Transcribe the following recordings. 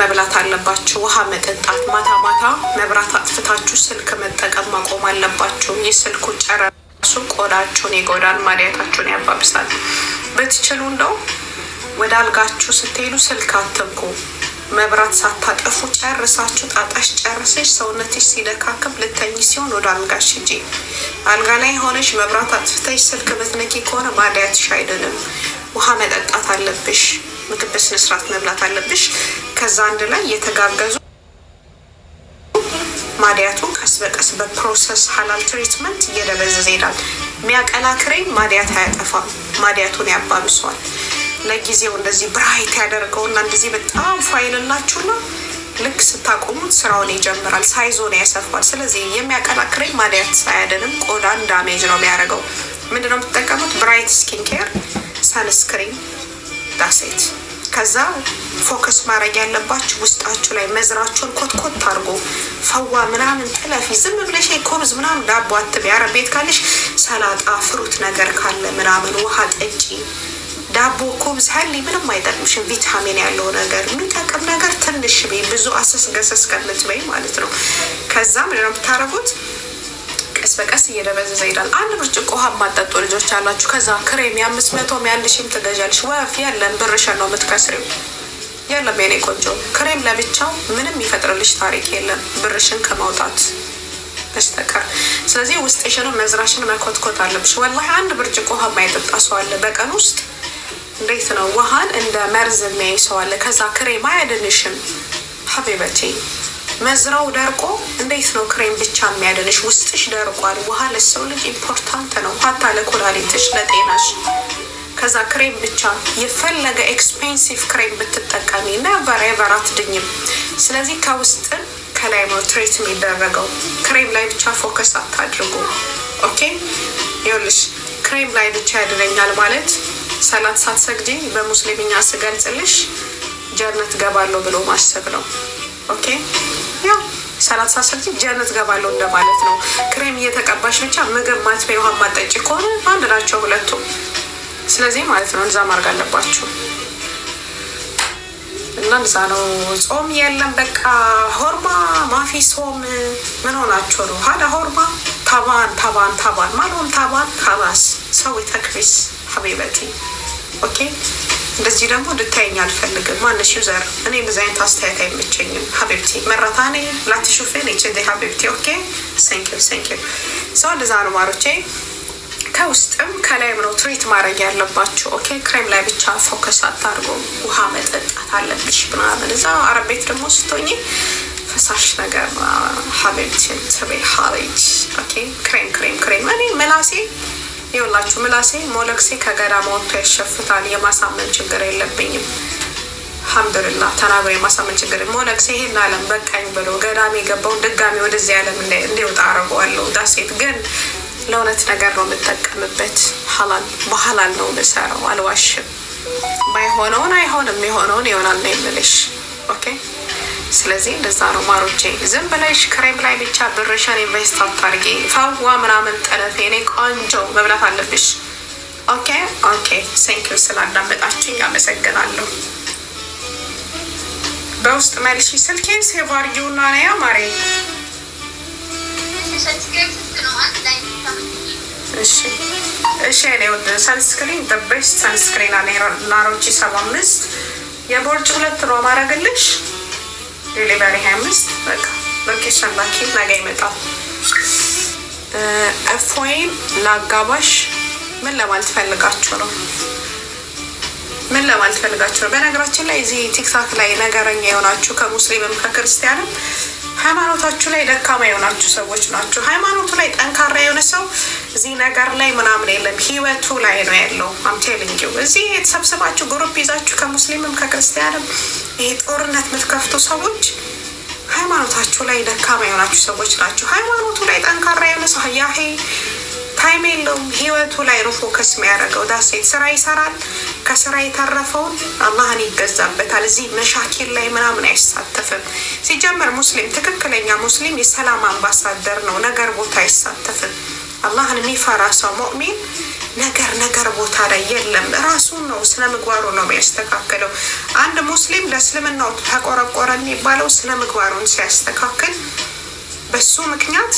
መብላት አለባችሁ። ውሃ መጠጣት፣ ማታ ማታ መብራት አጥፍታችሁ ስልክ መጠቀም ማቆም አለባችሁ። የስልኩ ጨረሱ ቆዳችሁን ይጎዳል፣ ማዲያታችሁን ያባብሳል። በትችሉ እንደው ወደ አልጋችሁ ስትሄዱ ስልክ አትንኩ። መብራት ሳታጠፉ ጨርሳችሁ ጣጣሽ ጨርሰሽ ሰውነትሽ ሲደካከም ልተኝ ሲሆን ወደ አልጋሽ ሂጂ። አልጋ ላይ ሆነሽ መብራት አጥፍተሽ ስልክ ምትነኪ ከሆነ ማዲያትሽ አይደለም። ውሃ መጠጣት አለብሽ። ምግብ በስነ ስርዓት መብላት አለብሽ። ከዛ አንድ ላይ የተጋገዙ ማዲያቱ ቀስ በቀስ በፕሮሰስ ሀላል ትሪትመንት እየደበዘዘ ይሄዳል። የሚያቀላ ክሬም ማዲያት አያጠፋም፣ ማዲያቱን ያባብሷል። ለጊዜው እንደዚህ ብራይት ያደርገውና እንደዚህ በጣም ፋይልላችሁና ልክ ስታቆሙት ስራውን ይጀምራል፣ ሳይዞን ያሰፋል። ስለዚህ የሚያቀላ ክሬም ማዲያት አያድንም፣ ቆዳን ዳሜጅ ነው የሚያደርገው። ምንድነው የምትጠቀሙት? ብራይት ስኪን ኬር ሰንስክሪን ዳሴት። ከዛ ፎከስ ማድረግ ያለባችሁ ውስጣችሁ ላይ መዝራችሁን ኮትኮት አድርጎ ፈዋ ምናምን ጥለፊ። ዝም ብለሽ ኮብዝ ምናምን ዳቦ አትበይ። አረብ ቤት ካለሽ ሰላጣ ፍሩት ነገር ካለ ምናምን ውሃ ጠጪ። ዳቦ ኮብዝ ሀሊ ምንም አይጠቅምሽም። ቪታሚን ያለው ነገር የሚጠቅም ነገር ትንሽ በይ፣ ብዙ አሰስ ገሰስ ከምትበይ ማለት ነው። ከዛ ምንድነው የምታደርጉት? ቀስ በቀስ እየደበዘዘ ይሄዳል። አንድ ብርጭቆ ውሃ የማጠጡ ልጆች አላችሁ። ከዛ ክሬም የ500 የ1000 ትገዣለሽ። ወፍ የለም፣ ብርሽን ነው የምትከስሪው። የለም የኔ ቆንጆ፣ ክሬም ለብቻው ምንም ይፈጥርልሽ ታሪክ የለም ብርሽን ከማውጣት በስተቀር። ስለዚህ ውስጥሽን መዝራሽን መኮትኮት አለብሽ። ወላሂ አንድ ብርጭቆ ውሃ የማይጠጣ ሰው አለ በቀን ውስጥ። እንዴት ነው ውሃን እንደ መርዝ የሚያይ ሰው አለ። ከዛ ክሬም አያድንሽም ሀቢበቴ። መዝራው ደርቆ እንዴት ነው ክሬም ብቻ የሚያድንሽ? ውስጥሽ ደርቋል። ውሃ ለሰው ልጅ ኢምፖርታንት ነው፣ ሀታ ለኩላሊትሽ፣ ለጤናሽ። ከዛ ክሬም ብቻ የፈለገ ኤክስፔንሲቭ ክሬም ብትጠቀሚ ነበር ኤቨር አትድኝም። ስለዚህ ከውስጥን ከላይ ነው ትሬት የሚደረገው። ክሬም ላይ ብቻ ፎከስ አታድርጉ። ኦኬ ይኸውልሽ፣ ክሬም ላይ ብቻ ያድነኛል ማለት ሰላት ሳትሰግጂ በሙስሊምኛ ስገልጽልሽ ጀነት ገባለሁ ብሎ ማሰብ ነው። ኦኬ ያው ሰላት ሳትሰግጂ ጀነት ገባለሁ እንደማለት ነው። ክሬም እየተቀባሽ ብቻ ምግብ ማትበይ ውሃ ማጠጪ ከሆነ አንድ ናቸው ሁለቱም። ስለዚህ ማለት ነው እዛ ማድረግ አለባችሁ። እና እዛ ነው ጾም የለም በቃ ሆርማ ማፊ ሶም ምን ሆናችሁ ነው? ሀዳ ሆርማ ታባን ማለሆን ታባን ካባስ ሰው ተክቢስ ሀቢበቲ። ኦኬ እንደዚህ ደግሞ እንድታየኝ አልፈልግም። ማነሽ ዩዘር እኔ ብዙ አይነት አስተያየት አይመቸኝም ሀቢብቲ። መረታኔ ላትሹፌን ይችል ሀቢብቲ። ኦኬ ሴንኪው ሰው እንደዛ ነው ማሮቼ። ከውስጥም ከላይም ነው ትሪት ማድረግ ያለባችሁ። ኦኬ ክሬም ላይ ብቻ ፎከስ አታርጎ፣ ውሃ መጠጣት አለብሽ ምናምን። እዛ አረብ ቤት ደግሞ ስትሆኚ ፈሳሽ ነገር ሀቢብቲ ትበይ ሀሪጅ። ኦኬ ክሬም እኔ ምላሴ ይኸውላችሁ ምላሴ ሞለክሴ ከገዳማ ወጥቶ ያሸፍታል። የማሳመን ችግር የለብኝም አልሐምዱሊላህ። ተናግሮ የማሳመን ችግር ሞለክሴ ይሄን አለም በቃኝ ብሎ ገዳም የገባውን ድጋሚ ወደዚህ ዓለም እንዲወጣ አረገዋለሁ። ዳሴት ግን ለእውነት ነገር ነው የምጠቀምበት። በሐላል ነው የምሰራው፣ አልዋሽም። ባይሆነውን አይሆንም፣ የሆነውን ይሆናል ነው የምልሽ። ኦኬ ስለዚህ እንደዛ ነው ማሮቼ። ዝም ብለሽ ክሬም ላይ ብቻ ብርሽን ኢንቨስት አታርጊ። ፈዋ ምናምን ጠለፌ እኔ ቆንጆ መብላት አለብሽ። ኦኬ ሴንኪው ስላዳመጣችኝ አመሰግናለሁ። በውስጥ መልሺ ስልኬን ሴቭ አድርጊውና ነያ ማሬ። እሺ እኔ ወደ ሰንስክሪን በቤስት ሰንስክሪን ናሮቺ 75 የቦርጭ 2 ነው ማረግልሽ። ዴሊቨሪ 25 በቃ ሎኬሽን ላኪ፣ ነገ ይመጣል። እፎይን ላጋባሽ ምን ለማለት ፈልጋችሁ ነው? በነገራችን ላይ እዚህ ቲክታክ ላይ ነገረኛ የሆናችሁ ከሙስሊምም ከክርስቲያንም ሃይማኖታችሁ ላይ ደካማ የሆናችሁ ሰዎች ናቸው። ሃይማኖቱ ላይ ጠንካራ የሆነ ሰው እዚህ ነገር ላይ ምናምን የለም፣ ህይወቱ ላይ ነው ያለው። አምቴልንጊ እዚህ የተሰብሰባችሁ ግሩፕ ይዛችሁ ከሙስሊምም ከክርስቲያንም ይሄ ጦርነት የምትከፍቱ ሰዎች ሃይማኖታችሁ ላይ ደካማ የሆናችሁ ሰዎች ናቸው። ሃይማኖቱ ላይ ጠንካራ የሆነ ሰው ያሄ ታይም የለውም፣ ህይወቱ ላይ ነው ፎከስ የሚያደርገው። ዳሴት ስራ ይሰራል፣ ከስራ የተረፈውን አላህን ይገዛበታል። እዚህ መሻኪል ላይ ምናምን አይሳተፍም። ሲጀመር ሙስሊም ትክክለኛ ሙስሊም የሰላም አምባሳደር ነው፣ ነገር ቦታ አይሳተፍም። አላህን የሚፈራ ሰው ሙእሚን ነገር ቦታ ላይ የለም። ራሱን ነው ስነ ምግባሩ ነው የሚያስተካክለው። አንድ ሙስሊም ለእስልምናው ተቆረቆረ የሚባለው ስነ ምግባሩን ሲያስተካክል በሱ ምክንያት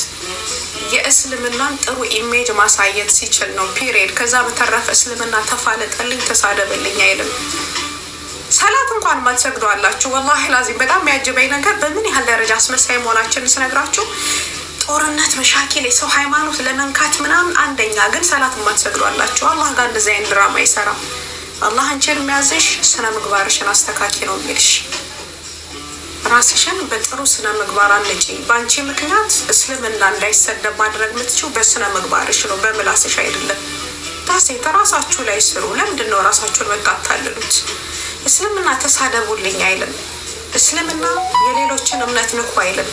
የእስልምናን ጥሩ ኢሜጅ ማሳየት ሲችል ነው። ፒሪየድ። ከዛ በተረፈ እስልምና ተፋለጠልኝ ተሳደብልኝ አይልም። ሰላት እንኳን ማትሰግዱ አላችሁ። ወላሂ ላዚም በጣም የሚያጅበኝ ነገር በምን ያህል ደረጃ አስመሳይ መሆናችንን ስነግራችሁ ጦርነት መሻኪል የሰው ሃይማኖት ለመንካት ምናምን አንደኛ፣ ግን ሰላት ማትሰግዱ አላችሁ። አላህ ጋር እንደዚህ አይነት ድራማ ይሰራል። አላህ አንቺን የሚያዝሽ ስነ ምግባርሽን አስተካኪ ነው የሚልሽ። ራስሽን በጥሩ ስነ ምግባር አንጪ። በአንቺ ምክንያት እስልምና እንዳይሰደብ ማድረግ የምትችው በስነ ምግባርሽ ነው፣ በምላስሽ አይደለም። ዳሴት ራሳችሁ ላይ ስሩ። ለምንድን ነው ራሳችሁን መታታልሉት? እስልምና ተሳደቡልኝ አይልም። እስልምና የሌሎችን እምነት ንኩ አይልም።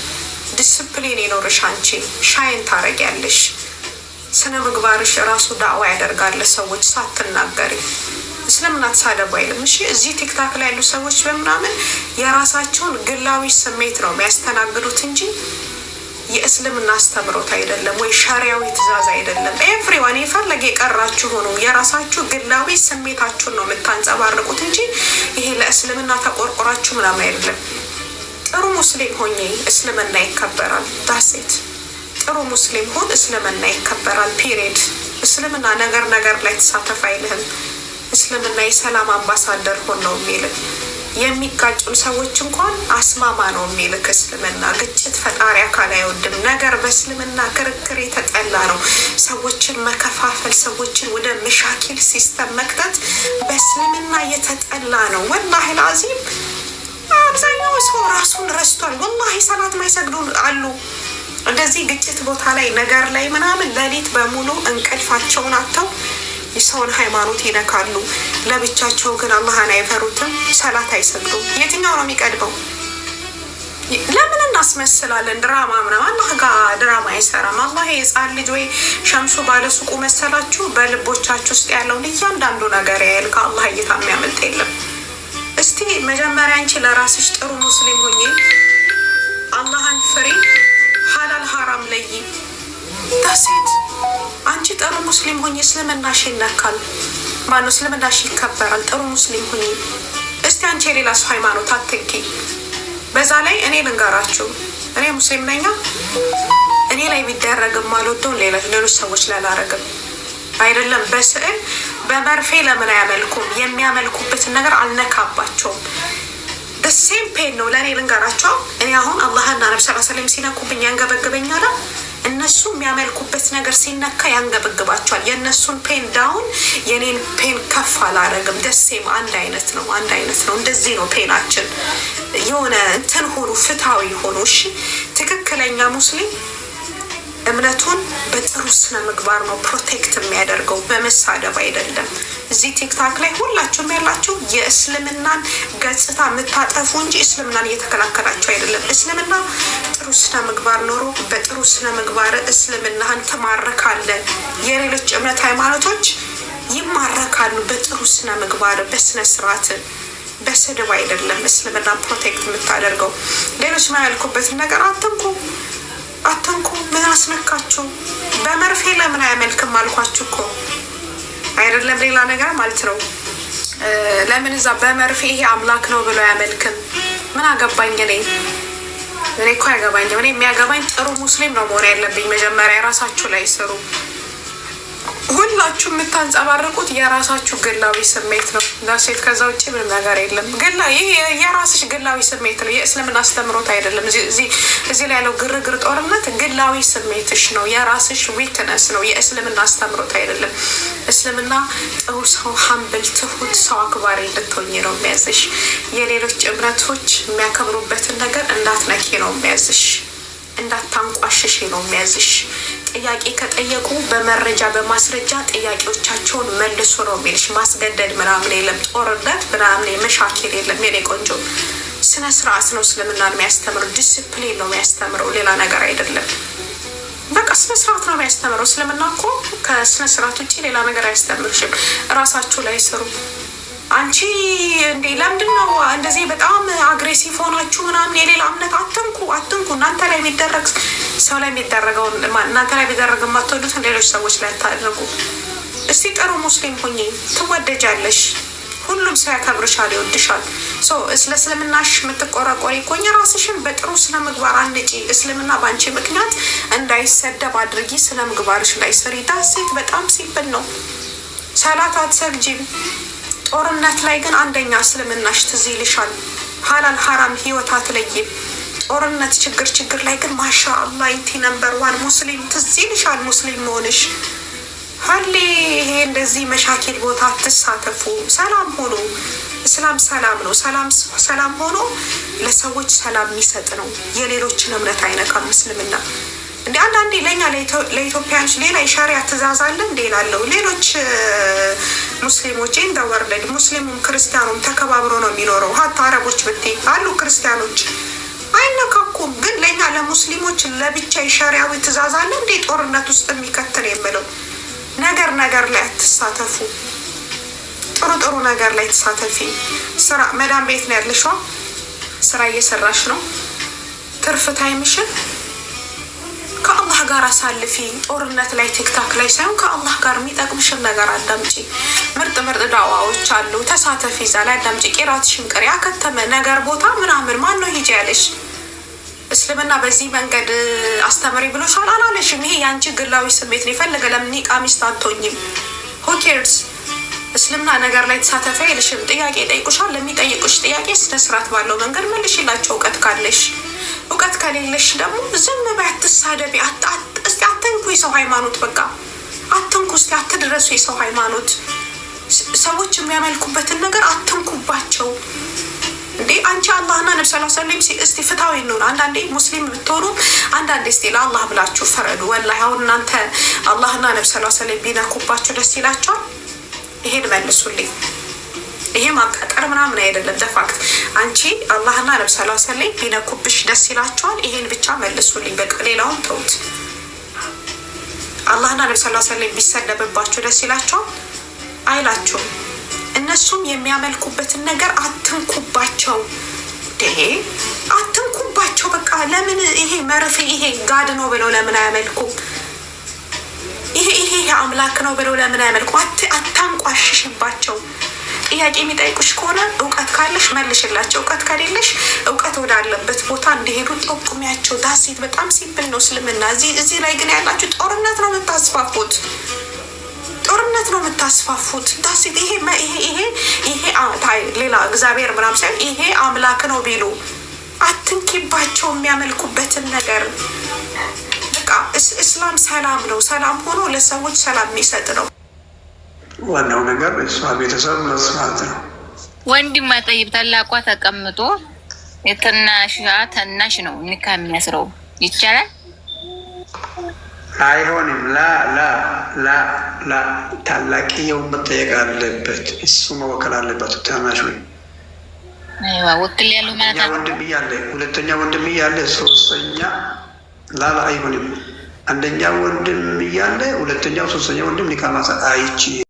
ዲስፕሊን ይኖርሽ። አንቺ ሻይን ታረጊያለሽ። ስነ ምግባርሽ ራሱ ዳዕዋ ያደርጋል ሰዎች ሳትናገሪ። እስልምና ተሳደቡ አይልም። እሺ እዚህ ቲክታክ ላይ ያሉ ሰዎች በምናምን የራሳቸውን ግላዊ ስሜት ነው የሚያስተናግዱት እንጂ የእስልምና አስተምሮት አይደለም፣ ወይ ሸሪያዊ ትእዛዝ አይደለም። ኤቭሪዋን የፈለገ የቀራችሁ ሆኖ የራሳችሁ ግላዊ ስሜታችሁን ነው የምታንጸባርቁት እንጂ ይሄ ለእስልምና ተቆርቆራችሁ ምናምን አይደለም። ጥሩ ሙስሊም ሆኜ እስልምና ይከበራል። ዳሴት ጥሩ ሙስሊም ሆን እስልምና ይከበራል። ፒሪየድ። እስልምና ነገር ላይ ተሳተፍ አይልህም። እስልምና የሰላም አምባሳደር ሆን ነው የሚልህ። የሚጋጩን ሰዎች እንኳን አስማማ ነው የሚልክ እስልምና። ግጭት ፈጣሪ አካል አይወድም። ነገር በእስልምና ክርክር የተጠላ ነው። ሰዎችን መከፋፈል፣ ሰዎችን ወደ መሻኪል ሲስተም መክተት በእስልምና የተጠላ ነው። ወላሂ ላዚም አብዛኛው ሰው ራሱን ረስቷል። ወላሂ ሰላት ማይሰግዱ አሉ። እንደዚህ ግጭት ቦታ ላይ ነገር ላይ ምናምን ሌሊት በሙሉ እንቅልፋቸውን አጥተው የሰውን ሃይማኖት ይነካሉ። ለብቻቸው ግን አላህን አይፈሩትም፣ ሰላት አይሰግዱም። የትኛው ነው የሚቀድመው? ለምን እናስመስላለን? ድራማ ምናምን አላህ ጋር ድራማ አይሰራም። አላህ የህፃን ልጅ ወይ ሸምሱ ባለሱቁ መሰላችሁ? በልቦቻችሁ ውስጥ ያለውን እያንዳንዱ ነገር ያያል። ከአላህ እይታ የሚያመልጥ የለም። እስቲ መጀመሪያ አንቺ ለራስሽ ጥሩ ሙስሊም ሆኜ አላህን ፍሪ፣ ሀላል ሀራም ለይ። ዳሴት አንቺ ጥሩ ሙስሊም ሆኜ እስልምናሽ ይነካል፣ ማነው እስልምናሽ ይከበራል። ጥሩ ሙስሊም ሆኜ እስቲ አንቺ የሌላ ሰው ሃይማኖት አትንኪ። በዛ ላይ እኔ ልንገራችሁ፣ እኔ ሙስሊም ነኝ። እኔ ላይ ቢደረግም አልወደውም፣ ሌሎች ሰዎች ላይ አላረግም። አይደለም በስዕል በመርፌ ለምን አያመልኩም? የሚያመልኩበትን ነገር አልነካባቸውም። ሴም ፔን ነው ለእኔ ልንገራቸው። እኔ አሁን አላህና ነብዩ ሰለላሁ ዐለይሂ ወሰለም ሲነኩብኝ ያንገበግበኛል። እነሱ የሚያመልኩበት ነገር ሲነካ ያንገበግባቸዋል። የእነሱን ፔን ዳውን፣ የኔን ፔን ከፍ አላረግም። ደሴም አንድ አይነት ነው። እንደዚህ ነው ፔናችን። የሆነ እንትን ሆኑ፣ ፍትሃዊ ሆኑ። እሺ ትክክለኛ ሙስሊም እምነቱን በጥሩ ስነ ምግባር ነው ፕሮቴክት የሚያደርገው፣ በመሳደብ አይደለም። እዚህ ቲክታክ ላይ ሁላችሁም ያላችሁ የእስልምናን ገጽታ የምታጠፉ እንጂ እስልምናን እየተከላከላችሁ አይደለም። እስልምና ጥሩ ስነ ምግባር ኖሮ በጥሩ ስነ ምግባር እስልምናህን ትማረካለን። የሌሎች እምነት ሃይማኖቶች ይማረካሉ በጥሩ ስነ ምግባር፣ በስነ ስርዓት፣ በስድብ አይደለም። እስልምና ፕሮቴክት የምታደርገው ሌሎች ማያልኩበትን ነገር አትንኩ። ምን አስነካችሁ? በመርፌ ለምን አያመልክም አልኳችሁ እኮ አይደለም ሌላ ነገር ማለት ነው። ለምን እዛ በመርፌ ይሄ አምላክ ነው ብሎ አያመልክም? ምን አገባኝ እኔ እኮ አያገባኝም። እኔ የሚያገባኝ ጥሩ ሙስሊም ነው መሆን ያለብኝ። መጀመሪያ የራሳችሁ ላይ ስሩ። ሁላችሁ የምታንጸባርቁት የራሳችሁ ግላዊ ስሜት ነው ዳሴት። ከዛ ውጭ ምንም ነገር የለም። ይህ የራስሽ ግላዊ ስሜት ነው፣ የእስልምና አስተምሮት አይደለም። እዚህ ላይ ያለው ግርግር ጦርነት ግላዊ ስሜትሽ ነው፣ የራስሽ ዊክነስ ነው፣ የእስልምና አስተምሮት አይደለም። እስልምና ጥሩ ሰው፣ ሀምብል፣ ትሁት ሰው አክባሪ እንድትሆኝ ነው የሚያዝሽ። የሌሎች እምነቶች የሚያከብሩበትን ነገር እንዳትነኪ ነው የሚያዝሽ፣ እንዳታንቋሽሽ ነው የሚያዝሽ። ጥያቄ ከጠየቁ በመረጃ በማስረጃ ጥያቄዎቻቸውን መልሱ ነው የሚልሽ። ማስገደድ ምናምን የለም፣ ጦርነት ምናምን መሻኪል የለም። የኔ ቆንጆ ስነ ስርዓት ነው እስልምናን የሚያስተምረው፣ ዲስፕሊን ነው የሚያስተምረው፣ ሌላ ነገር አይደለም። በቃ ስነ ስርዓት ነው የሚያስተምረው። እስልምና እኮ ከስነ ስርዓት ውጭ ሌላ ነገር አያስተምርሽም። እራሳችሁ ላይ ስሩ። አንቺ እንዴ ለምንድን ነው እንደዚህ በጣም አግሬሲቭ ሆናችሁ ምናምን? የሌላ እምነት አትንኩ። እናንተ ላይ የሚደረግ ሰው ላይ የሚደረገውን እናንተ ላይ ቢደረግ የማትወዱትን ሌሎች ሰዎች ላይ አታደርጉ። እስቲ ጥሩ ሙስሊም ሁኚ፣ ትወደጃለሽ። ሁሉም ሰው ያከብርሻል፣ ይወድሻል። ስለ እስልምናሽ የምትቆረቆሪ ኮኝ ራስሽን በጥሩ ስነ ምግባር አንጪ። እስልምና በአንቺ ምክንያት እንዳይሰደብ አድርጊ። ስነ ምግባርሽ ላይ ስሪ። ዳሴት በጣም ሲብል ነው። ሰላት አትሰግጂም። ጦርነት ላይ ግን አንደኛ እስልምናሽ ትዝ ይልሻል። ሀላል ሀራም ህይወት አትለይም። ጦርነት ችግር ላይ ግን ማሻ አላህ ኢንቲ ነምበር ዋን ሙስሊም ትዝ ይልሻል ሙስሊም መሆንሽ። ሀሌ ይሄ እንደዚህ መሻኪል ቦታ አትሳተፉ። ሰላም ሆኖ እስላም ሰላም ነው። ሰላም ሆኖ ለሰዎች ሰላም የሚሰጥ ነው። የሌሎችን እምነት አይነካም እስልምና። እንደ አንዳንዴ ለእኛ ለኢትዮጵያኖች ሌላ የሻሪያ ትእዛዝ አለ እንዴ ላለው ሌሎች ሙስሊሞች እንደወርደድ ሙስሊሙም ክርስቲያኑም ተከባብሮ ነው የሚኖረው። ሀታ አረቦች ብትይ አሉ ክርስቲያኖች አይነካኩም። ግን ለእኛ ለሙስሊሞች ለብቻ የሻሪያዊ ትእዛዝ አለ እንዴ ጦርነት ውስጥ የሚከተል የምለው ነገር ላይ አትሳተፉ። ጥሩ ነገር ላይ ተሳተፊ። ስራ መዳም ቤት ነው ያለሽዋ፣ ስራ እየሰራሽ ነው። ትርፍ ታይምሽን ከአላህ ጋር አሳልፊ። ጦርነት ላይ ቲክታክ ላይ ሳይሆን ከአላህ ጋር የሚጠቅምሽን ነገር አዳምጪ። ምርጥ ዳዋዎች አሉ፣ ተሳተፊ። እዛ ላይ አዳምጪ። ቂራትሽን ቅሪ። ያከተመ ነገር ቦታ ምናምን ማን ነው ሂጂ ያለሽ? እስልምና በዚህ መንገድ አስተምሪ ብሎሻል አላለሽም። ይሄ የአንቺ ግላዊ ስሜት ነው። የፈለገ ለምን ቃሚስት አትሆኝም? ሁኬርስ እስልምና ነገር ላይ ተሳተፈ አይልሽም። ጥያቄ ጠይቁሻል። ለሚጠይቁሽ ጥያቄ ስነስርዓት ባለው መንገድ መልሽላቸው። እውቀት ካለሽ፣ እውቀት ከሌለሽ ደግሞ ዝም በይ፣ አትሳደቢ። እስቲ አትንኩ የሰው ሃይማኖት፣ በቃ አትንኩ። እስቲ አትድረሱ የሰው ሃይማኖት። ሰዎች የሚያመልኩበትን ነገር አትንኩባቸው። እንዴ አንቺ አላህና ነብዩ ሰለላሁ ዐለይሂ ወሰለም እስቲ ፍትሃዊ ነው። አንዳንዴ ሙስሊም ብትሆኑ አንዳንዴ እስቲ ለአላህ ብላችሁ ፈረዱ። ወላሂ አሁን እናንተ አላህና ነብዩ ሰለላሁ ዐለይሂ ወሰለም ቢነኩባችሁ ደስ ይላችኋል? ይሄን መልሱልኝ። ይሄ ማቃጠር ምናምን አይደለም። ዘፋክት አንቺ አላህና ነብዩ ሰለላሁ ዐለይሂ ወሰለም ቢነኩብሽ ደስ ይላችኋል? ይሄን ብቻ መልሱልኝ። በቃ ሌላውን ተውት። አላህና ነብዩ ሰለላሁ ዐለይሂ ወሰለም ቢሰደብባችሁ ደስ ይላችኋል? አይላችሁም። እነሱም የሚያመልኩበትን ነገር አትንኩባቸው። አትንኩባቸው። በቃ ለምን ይሄ መርፌ ይሄ ጋድ ነው ብለው ለምን አያመልኩም? ይሄ አምላክ ነው ብለው ለምን አያመልኩም? አታንቋሽሽባቸው። ጥያቄ የሚጠይቁሽ ከሆነ እውቀት ካለሽ መልሽላቸው። እውቀት ከሌለሽ እውቀት ወዳለበት ቦታ እንዲሄዱ ጠቁሚያቸው። ዳሴት በጣም ሲምፕል ነው እስልምና። እዚህ ላይ ግን ያላችሁ ጦርነት ነው የምታስፋፉት። ዳሴት ይሄ ሌላ እግዚአብሔር ምናምን ሳይሆን ይሄ አምላክ ነው ቢሉ አትንኪባቸው። የሚያመልኩበትን ነገር በቃ እስላም ሰላም ነው። ሰላም ሆኖ ለሰዎች ሰላም የሚሰጥ ነው። ዋናው ነገር እሷ ቤተሰብ መስማት ነው። ወንድም ጠይብ ታላቋ ተቀምጦ ተናሽ ነው ኒካ የሚያስረው ይቻላል? አይሆንም። ላ ታላቅየው መጠየቅ አለበት። እሱ መወከል አለበት። ታናሽ ወይ ወክል ያለው ማለት ነው። ወንድም እያለ ሁለተኛ ወንድም እያለ ሶስተኛ አይሆንም። አንደኛ ወንድም እያለ ሁለተኛው ሶስተኛ ወንድም ኒካ ማሰር አይችልም።